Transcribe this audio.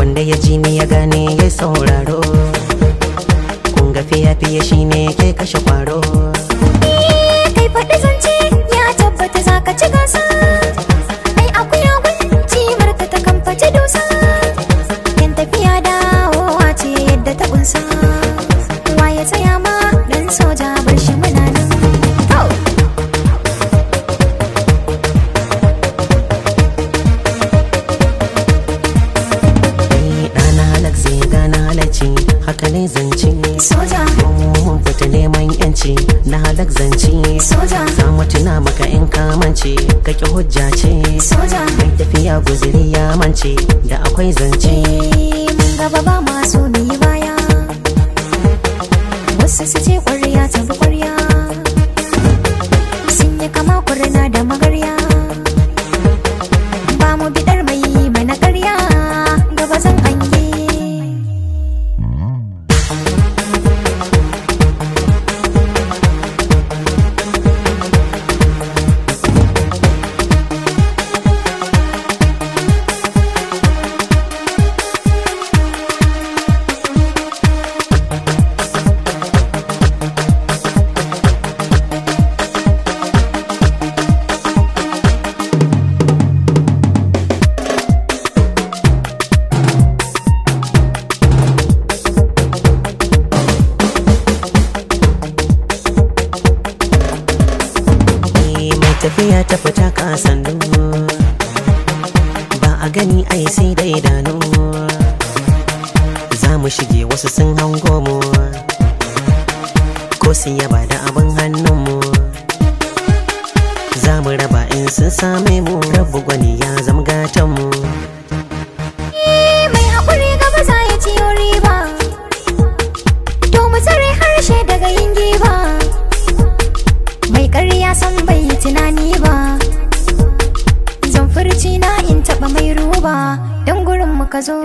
wanda ya ji ni ya gane ya sauraro. Kun ga fiye-fiye shine ke kashe kwaro. Kai faɗi zance ya tabbata za ka ci gasa. Ai akuya gunci barka ta kamfaci dusa. Yan tafiya dawowa ce yadda ta kunsa. Waye tsaya ma dan soja bar shi muna nan. Haka ne zance soja, mun fita neman yanci na halak zance soja, za mu tuna maka in kamance kake hujja ce soja, mai tafiya guziri ya mance da akwai zance. mun gaba ba masu ni baya, wasu su ce ƙwarya ta bi ƙwarya, sun yi kama kurna da magarya, ba mu bidar mai mana ƙarya gaba zan hange. Tafiya ta fita kasannu ba a gani ai sai da idanu. Za mu shige wasu sun hango mu ko sun yaba da abin hannunmu. Za mu raba in sun same mu, rabu gwani ya zama gatanmu. Mai haƙuri gaba za ya ciyo riba, to mu tsare harshe daga yin giba. Mai ƙarya san bai tunani ba, zan furci na in taɓa mai ruba don gurin mu ka zo.